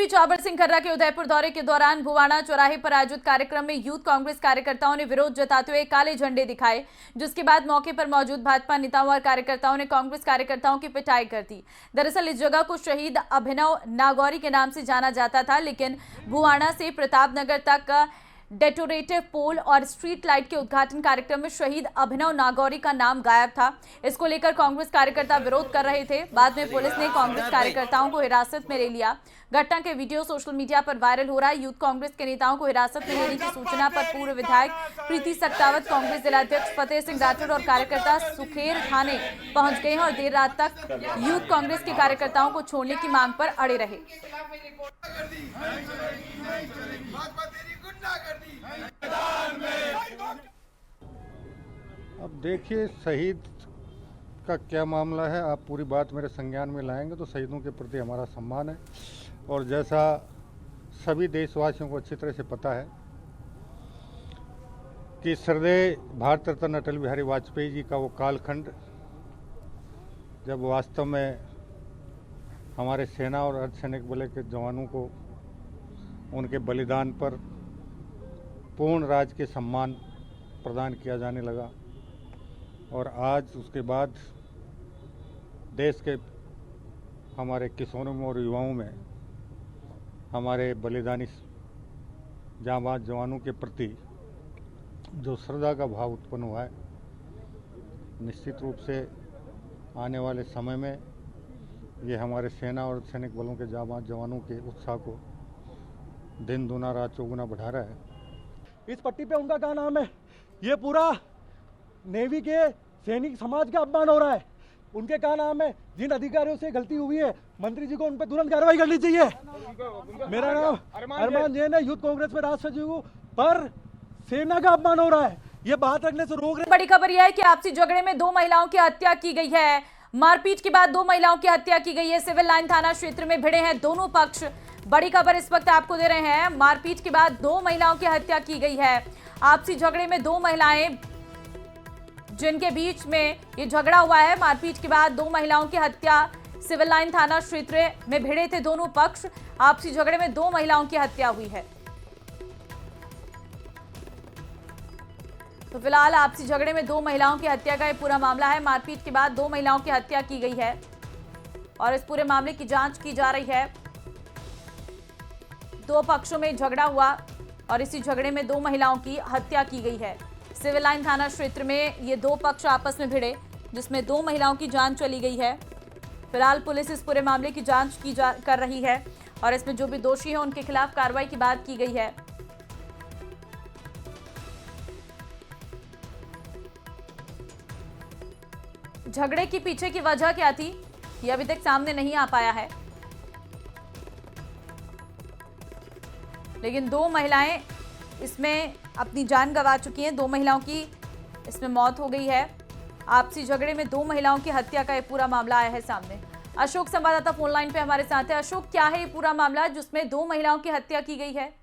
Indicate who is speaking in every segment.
Speaker 1: बीच अभय सिंह खर्रा के उदयपुर दौरे के दौरान भुवाणा चौराहे पर आयोजित कार्यक्रम में यूथ कांग्रेस कार्यकर्ताओं ने विरोध जताते हुए काले झंडे दिखाए, जिसके बाद मौके पर मौजूद भाजपा नेताओं और कार्यकर्ताओं ने कांग्रेस कार्यकर्ताओं की पिटाई कर दी। दरअसल इस जगह को शहीद अभिनव नागौरी के नाम से जाना जाता था, लेकिन भुवाणा से प्रतापनगर तक डेकोरेटिव पोल और स्ट्रीट लाइट के उद्घाटन कार्यक्रम में शहीद अभिनव नागौरी का नाम गायब था। इसको लेकर कांग्रेस कार्यकर्ता विरोध कर रहे थे। बाद में पुलिस ने कांग्रेस कार्यकर्ताओं को हिरासत में ले लिया। घटना के वीडियो सोशल मीडिया पर वायरल हो रहा है। यूथ कांग्रेस के नेताओं को हिरासत में लेने की सूचना पर पूर्व विधायक प्रीति सक्तावत, कांग्रेस जिलाध्यक्ष फतेह सिंह राठौर और कार्यकर्ता सुखेर थाने पहुंच गए हैं और देर रात तक यूथ कांग्रेस के कार्यकर्ताओं को छोड़ने की मांग पर अड़े रहे।
Speaker 2: अब देखिए, शहीद का क्या मामला है, आप पूरी बात मेरे संज्ञान में लाएंगे तो शहीदों के प्रति हमारा सम्मान है। और जैसा सभी देशवासियों को अच्छी तरह से पता है कि श्रद्धेय भारत रत्न अटल बिहारी वाजपेयी जी का वो कालखंड, जब वास्तव में हमारे सेना और अर्धसैनिक बल के जवानों को उनके बलिदान पर पूर्ण राज के सम्मान प्रदान किया जाने लगा, और आज उसके बाद देश के हमारे किसानों में और युवाओं में हमारे बलिदानी जांबाज जवानों के प्रति जो श्रद्धा का भाव उत्पन्न हुआ है, निश्चित रूप से आने वाले समय में ये हमारे सेना और सैनिक बलों के जांबाज जवानों के उत्साह को दिन दूना रात चौगुना बढ़ा रहा है।
Speaker 3: इस पट्टी पे उनका क्या नाम है? ये पूरा नेवी के सैनिक समाज का अपमान हो रहा है। उनके क्या नाम है? जिन अधिकारियों से गलती हुई है, मंत्री जी को उन पर तुरंत कार्रवाई करनी चाहिए। मेरा नाम अरमान जैन है, यूथ कांग्रेस में राष्ट्रीय सचिव हूं, पर सेना का अपमान हो रहा है, ये बात रखने से रोक रहे।
Speaker 1: बड़ी खबर यह है कि आपसी झगड़े में 2 महिलाओं की हत्या की गई है। मारपीट के बाद 2 महिलाओं की हत्या की गई है। सिविल लाइन थाना क्षेत्र में भिड़े हैं दोनों पक्ष। बड़ी खबर इस वक्त आपको दे रहे हैं। मारपीट के बाद 2 महिलाओं की हत्या की गई है। आपसी झगड़े में 2 महिलाएं जिनके बीच में ये झगड़ा हुआ है, मारपीट के बाद 2 महिलाओं की हत्या। सिविल लाइन थाना क्षेत्र में भिड़े थे दोनों पक्ष। आपसी झगड़े में 2 महिलाओं की हत्या हुई है। तो फिलहाल आपसी झगड़े में 2 महिलाओं की हत्या का ये पूरा मामला है। मारपीट के बाद 2 महिलाओं की हत्या की गई है और इस पूरे मामले की जांच की जा रही है। 2 पक्षों में झगड़ा हुआ और इसी झगड़े में 2 महिलाओं की हत्या की गई है। सिविल लाइन थाना क्षेत्र में ये 2 पक्ष आपस में भिड़े, जिसमें 2 महिलाओं की जान चली गई है। फिलहाल पुलिस इस पूरे मामले की जांच कर रही है और इसमें जो भी दोषी हैं उनके खिलाफ कार्रवाई की बात की गई है। झगड़े के पीछे की वजह क्या थी, ये अभी तक सामने नहीं आ पाया है, लेकिन 2 महिलाएं इसमें अपनी जान गंवा चुकी हैं। 2 महिलाओं की इसमें मौत हो गई है। आपसी झगड़े में 2 महिलाओं की हत्या का ये पूरा मामला आया है सामने। अशोक संवाददाता फोन लाइन पे हमारे साथ है। अशोक, क्या है ये पूरा मामला जिसमें 2 महिलाओं की हत्या की गई है?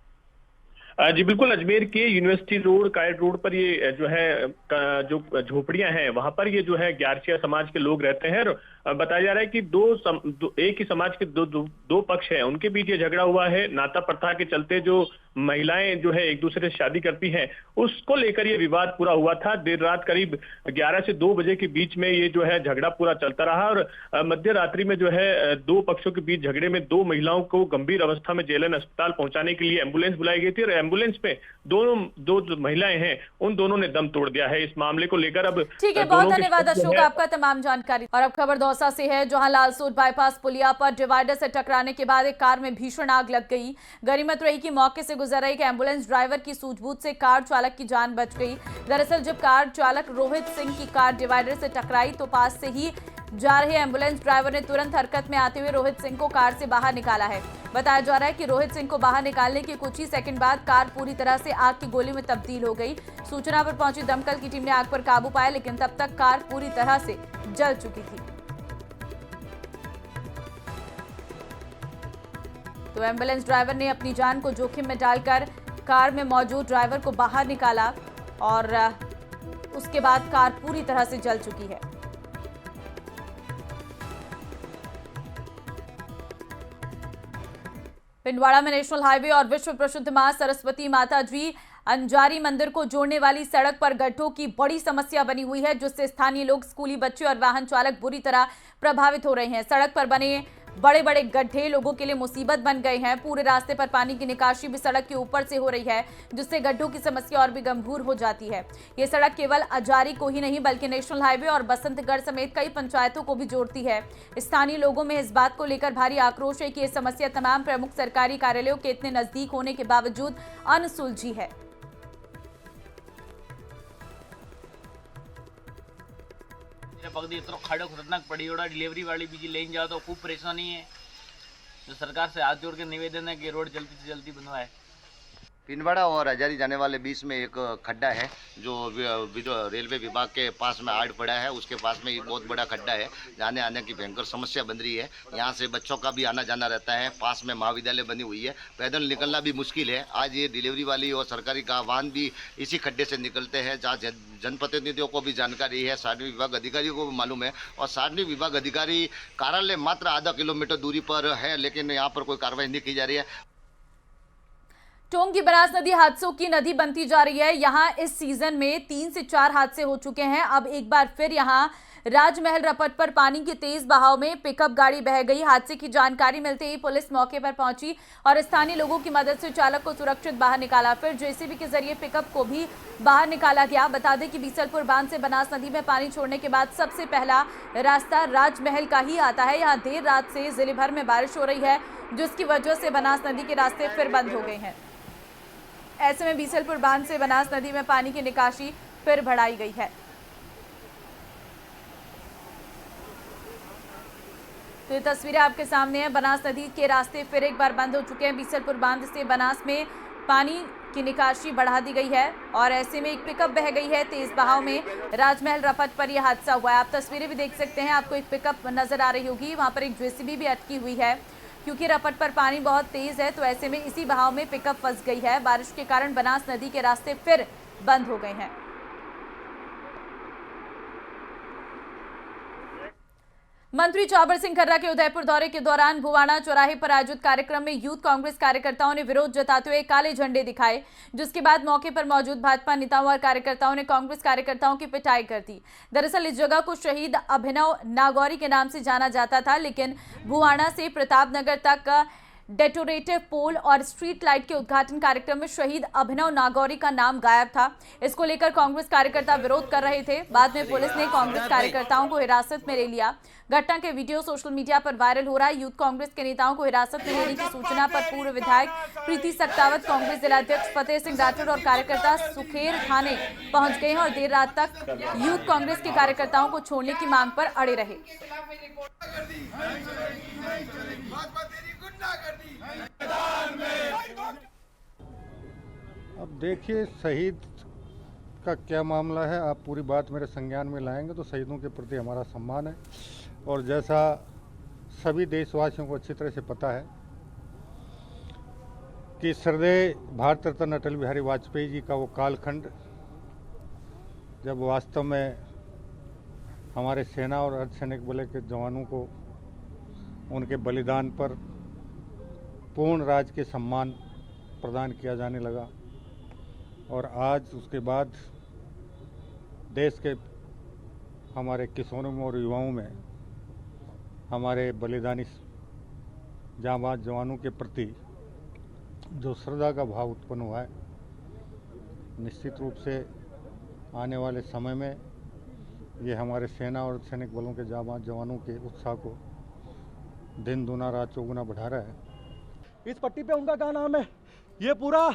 Speaker 4: जी बिल्कुल, अजमेर के यूनिवर्सिटी रोड, कायड रोड पर ये जो है जो झोपड़ियां हैं, वहां पर ये जो है ग्यारसिया समाज के लोग रहते हैं। और बताया जा रहा है कि एक ही समाज के दो पक्ष हैं, उनके बीच ये झगड़ा हुआ है। नाता प्रथा के चलते जो महिलाएं जो है एक दूसरे से शादी करती हैं, उसको लेकर ये विवाद पूरा हुआ था। देर रात करीब 11 से 2 बजे के बीच में ये जो है झगड़ा पूरा चलता रहा और मध्य रात्रि में जो है 2 पक्षों के बीच झगड़े में 2 महिलाओं को गंभीर अवस्था में जेएलएन अस्पताल पहुंचाने के लिए एम्बुलेंस बुलाई गई थी और एम्बुलेंस में दो जो महिलाएं हैं उन दोनों ने दम तोड़ दिया है। इस मामले को लेकर अब
Speaker 1: ठीक है, बहुत धन्यवाद अशोक आपका तमाम जानकारी। और अब खबर दौसा से है, जहां लालसोट बाईपास पुलिया पर डिवाइडर से टकराने के बाद एक कार में भीषण आग लग गई। गनीमत रही कि मौके से गुजर रही एम्बुलेंस ड्राइवर की सूझबूझ से कार चालक की जान बच गई। दरअसल जब कार चालक रोहित सिंह की कार डिवाइडर से टकराई तो पास से ही जा रहे एम्बुलेंस ड्राइवर ने तुरंत हरकत में आते हुए रोहित सिंह को कार से बाहर निकाला है। बताया जा रहा है कि रोहित सिंह को बाहर निकालने के कुछ ही सेकंड बाद कार पूरी तरह से आग की गोली में तब्दील हो गई। सूचना पर पहुंची दमकल की टीम ने आग पर काबू पाया, लेकिन तब तक कार पूरी तरह से जल चुकी थी। तो एम्बुलेंस ड्राइवर ने अपनी जान को जोखिम में डालकर कार में मौजूद ड्राइवर को बाहर निकाला और उसके बाद कार पूरी तरह से जल चुकी है। पिंडवाड़ा में नेशनल हाईवे और विश्व प्रसिद्ध मां सरस्वती माता जी अंजारी मंदिर को जोड़ने वाली सड़क पर गड्ढों की बड़ी समस्या बनी हुई है, जिससे स्थानीय लोग, स्कूली बच्चे और वाहन चालक बुरी तरह प्रभावित हो रहे हैं। सड़क पर बने बड़े बड़े गड्ढे लोगों के लिए मुसीबत बन गए हैं। पूरे रास्ते पर पानी की निकासी भी सड़क के ऊपर से हो रही है, जिससे गड्ढों की समस्या और भी गंभीर हो जाती है। ये सड़क केवल अंजारी को ही नहीं बल्कि नेशनल हाईवे और बसंतगढ़ समेत कई पंचायतों को भी जोड़ती है। स्थानीय लोगों में इस बात को लेकर भारी आक्रोश है कि ये समस्या तमाम प्रमुख सरकारी कार्यालयों के इतने नजदीक होने के बावजूद अनसुलझी है।
Speaker 5: पगड़ी इतना खड़े खतरनाक पड़ी ओड़ा डिलीवरी वाली बीजी लेन जाओ तो खूब परेशानी है। जो सरकार से हाथ जोड़ के निवेदन है कि रोड जल्दी से जल्दी बनवाए।
Speaker 6: पिंडवाड़ा और हजारी जाने वाले बीच में एक खड्डा है जो रेलवे विभाग के पास में आड़ पड़ा है, उसके पास में एक बहुत बड़ा खड्डा है। जाने आने की भयंकर समस्या बन रही है। यहाँ से बच्चों का भी आना जाना रहता है। पास में महाविद्यालय बनी हुई है, पैदल निकलना भी मुश्किल है। आज ये डिलीवरी वाली और सरकारी का वाहन भी इसी खड्डे से निकलते हैं। जहाँ जनप्रतिनिधियों को भी जानकारी है, सार्वजनिक विभाग अधिकारियों को भी मालूम है और सार्वजनिक विभाग अधिकारी कार्यालय मात्र आधा किलोमीटर दूरी पर है, लेकिन यहाँ पर कोई कार्रवाई नहीं की जा रही है।
Speaker 1: टोंक की बनास नदी हादसों की नदी बनती जा रही है। यहां इस सीजन में 3 से 4 हादसे हो चुके हैं। अब एक बार फिर यहां राजमहल रपट पर पानी के तेज बहाव में पिकअप गाड़ी बह गई। हादसे की जानकारी मिलते ही पुलिस मौके पर पहुंची और स्थानीय लोगों की मदद से चालक को सुरक्षित बाहर निकाला। फिर जेसीबी के जरिए पिकअप को भी बाहर निकाला गया। बता दें कि बीसलपुर बांध से बनास नदी में पानी छोड़ने के बाद सबसे पहला रास्ता राजमहल का ही आता है। यहाँ देर रात से जिले भर में बारिश हो रही है, जिसकी वजह से बनास नदी के रास्ते फिर बंद हो गए हैं। ऐसे में बीसलपुर बांध से बनास नदी में पानी की निकासी फिर बढ़ाई गई है। तो ये तस्वीरें आपके सामने हैं। बनास नदी के रास्ते फिर एक बार बंद हो चुके हैं। बीसलपुर बांध से बनास में पानी की निकासी बढ़ा दी गई है और ऐसे में एक पिकअप बह गई है तेज बहाव में। राजमहल रपट पर यह हादसा हुआ है। आप तस्वीरें भी देख सकते हैं, आपको एक पिकअप नजर आ रही होगी। वहां पर एक जेसीबी भी अटकी हुई है क्योंकि रपट पर पानी बहुत तेज है, तो ऐसे में इसी बहाव में पिकअप फंस गई है। बारिश के कारण बनास नदी के रास्ते फिर बंद हो गए हैं। मंत्री चाबर सिंह खर्रा के उदयपुर दौरे के दौरान भुवाणा चौराहे पर आयोजित कार्यक्रम में यूथ कांग्रेस कार्यकर्ताओं ने विरोध जताते हुए काले झंडे दिखाए, जिसके बाद मौके पर मौजूद भाजपा नेताओं और कार्यकर्ताओं ने कांग्रेस कार्यकर्ताओं की पिटाई कर दी। दरअसल इस जगह को शहीद अभिनव नागौरी के नाम से जाना जाता था, लेकिन भुवाणा से प्रतापनगर तक डेकोरेटिव पोल और स्ट्रीट लाइट के उद्घाटन कार्यक्रम में शहीद अभिनव नागौरी का नाम गायब था। इसको लेकर कांग्रेस कार्यकर्ता विरोध कर रहे थे। बाद में पुलिस ने कांग्रेस कार्यकर्ताओं को हिरासत में ले लिया। घटना के वीडियो सोशल मीडिया पर वायरल हो रहा है। यूथ कांग्रेस के नेताओं को हिरासत में लेने की सूचना पर पूर्व विधायक प्रीति सक्तावत, कांग्रेस जिलाध्यक्ष फतेह सिंह राठौर और कार्यकर्ता सुखेर थाने पहुंच गए हैं और देर रात तक यूथ कांग्रेस के कार्यकर्ताओं को छोड़ने की मांग पर अड़े रहे।
Speaker 2: अब देखिए, शहीद का क्या मामला है, आप पूरी बात मेरे संज्ञान में लाएंगे तो शहीदों के प्रति हमारा सम्मान है। और जैसा सभी देशवासियों को अच्छी तरह से पता है कि श्रद्धेय भारत रत्न अटल बिहारी वाजपेयी जी का वो कालखंड जब वास्तव में हमारे सेना और अर्धसैनिक बल के जवानों को उनके बलिदान पर पूर्ण राज के सम्मान प्रदान किया जाने लगा और आज उसके बाद देश के हमारे किसानों में और युवाओं में हमारे बलिदानी जांबाज जवानों के प्रति जो श्रद्धा का भाव उत्पन्न हुआ है, निश्चित रूप से आने वाले समय में ये हमारे सेना और सैनिक बलों के जांबाज जवानों के उत्साह को दिन दूना रात चौगुना बढ़ा रहा है।
Speaker 3: इस पट्टी पे उनका क्या नाम है? ये पूरा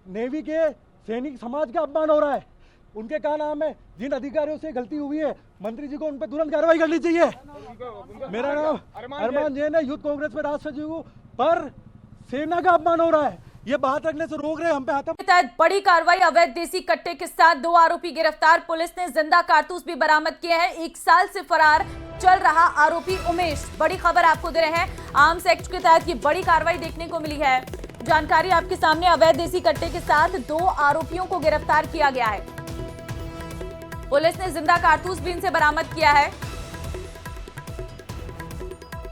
Speaker 3: नेवी के सैनिक समाज का अपमान हो रहा है। उनके क्या नाम है? जिन अधिकारियों से गलती हुई है, मंत्री जी को उन पर तुरंत कार्रवाई करनी चाहिए। मेरा नाम अरमान जैन है, यूथ कांग्रेस में राष्ट्रीय सचिव हूं, पर सेना का अपमान हो रहा है। ये बात रखने से रोक रहे हम पे हाथ।
Speaker 1: तहत बड़ी कार्रवाई, अवैध देसी कट्टे के साथ 2 आरोपी गिरफ्तार। पुलिस ने जिंदा कारतूस भी बरामद किए हैं। 1 साल से फरार चल रहा आरोपी उमेश। बड़ी खबर आपको दे रहे हैं, आर्म्स एक्ट के तहत ये बड़ी कार्रवाई देखने को मिली है। जानकारी आपके सामने, अवैध देसी कट्टे के साथ 2 आरोपियों को गिरफ्तार किया गया है। पुलिस ने जिंदा कारतूस भी इनसे बरामद किया है।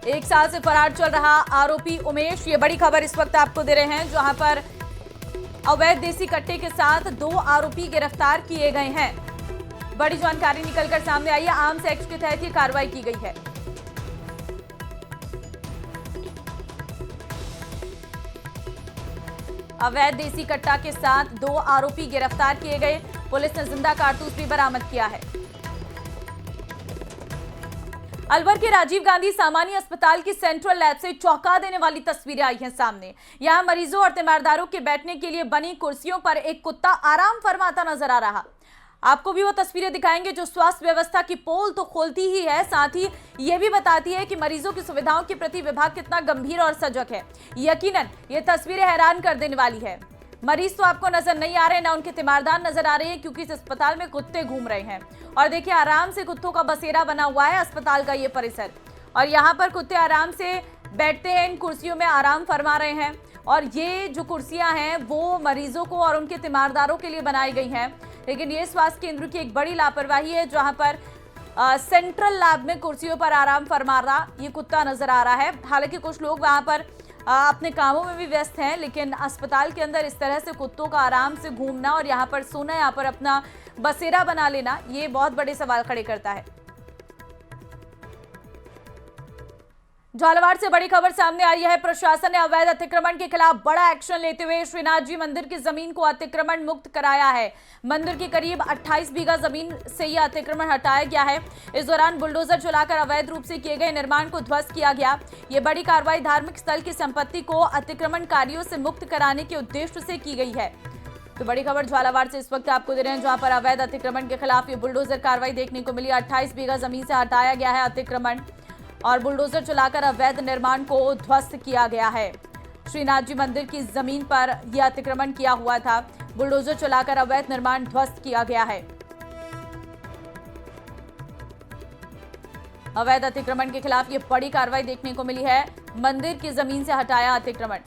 Speaker 1: 1 साल से फरार चल रहा आरोपी उमेश, ये बड़ी खबर इस वक्त आपको दे रहे हैं, जहां पर अवैध देसी कट्टे के साथ 2 आरोपी गिरफ्तार किए गए हैं। बड़ी जानकारी निकलकर सामने आई है। आर्म्स एक्ट के तहत ये कार्रवाई की गई है। अवैध देसी कट्टा के साथ 2 आरोपी गिरफ्तार किए गए। पुलिस ने जिंदा कारतूस भी बरामद किया है। अलवर के राजीव गांधी सामान्य अस्पताल की सेंट्रल लैब से चौंका देने वाली तस्वीरें आई हैं सामने। यहां मरीजों और तीमारदारों के बैठने के लिए बनी कुर्सियों पर एक कुत्ता आराम फरमाता नजर आ रहा। आपको भी वो तस्वीरें दिखाएंगे जो स्वास्थ्य व्यवस्था की पोल तो खोलती ही है, साथ ही ये भी बताती है कि मरीजों की सुविधाओं के प्रति विभाग कितना गंभीर और सजग है। यकीनन ये तस्वीरें हैरान कर देने वाली है। मरीज तो आपको नजर नहीं आ रहे, ना उनके तीमारदार नजर आ रहे हैं, क्योंकि इस अस्पताल में कुत्ते घूम रहे हैं। और देखिए, आराम से कुत्तों का बसेरा बना हुआ है अस्पताल का ये परिसर, और यहाँ पर कुत्ते आराम से बैठते हैं, इन कुर्सियों में आराम फरमा रहे हैं। और ये जो कुर्सियां हैं वो मरीजों को और उनके तीमारदारों के लिए बनाई गई हैं। लेकिन ये स्वास्थ्य केंद्र की एक बड़ी लापरवाही है, जहां पर सेंट्रल लैब में कुर्सियों पर आराम फरमा रहा ये कुत्ता नजर आ रहा है। हालांकि कुछ लोग वहां पर अपने कामों में भी व्यस्त हैं, लेकिन अस्पताल के अंदर इस तरह से कुत्तों का आराम से घूमना और यहाँ पर सोना, यहाँ पर अपना बसेरा बना लेना, ये बहुत बड़े सवाल खड़े करता है। झालावाड़ से बड़ी खबर सामने आई है। प्रशासन ने अवैध अतिक्रमण के खिलाफ बड़ा एक्शन लेते हुए श्रीनाथ जी मंदिर की जमीन को अतिक्रमण मुक्त कराया है। मंदिर की करीब 28 बीघा जमीन से यह अतिक्रमण हटाया गया है। इस दौरान बुलडोजर चलाकर अवैध रूप से किए गए निर्माण को ध्वस्त किया गया। ये बड़ी कार्रवाई धार्मिक स्थल की संपत्ति को अतिक्रमणकारियों से मुक्त कराने के उद्देश्य से की गई है। तो बड़ी खबर झालावाड़ से इस वक्त आपको दे रहे हैं, जहां पर अवैध अतिक्रमण के खिलाफ ये बुलडोजर कार्रवाई देखने को मिली। 28 बीघा जमीन से हटाया गया है अतिक्रमण और बुलडोजर चलाकर अवैध निर्माण को ध्वस्त किया गया है। श्रीनाथ जी मंदिर की जमीन पर यह अतिक्रमण किया हुआ था। बुलडोजर चलाकर अवैध निर्माण ध्वस्त किया गया है। अवैध अतिक्रमण के खिलाफ ये बड़ी कार्रवाई देखने को मिली है। मंदिर की जमीन से हटाया अतिक्रमण।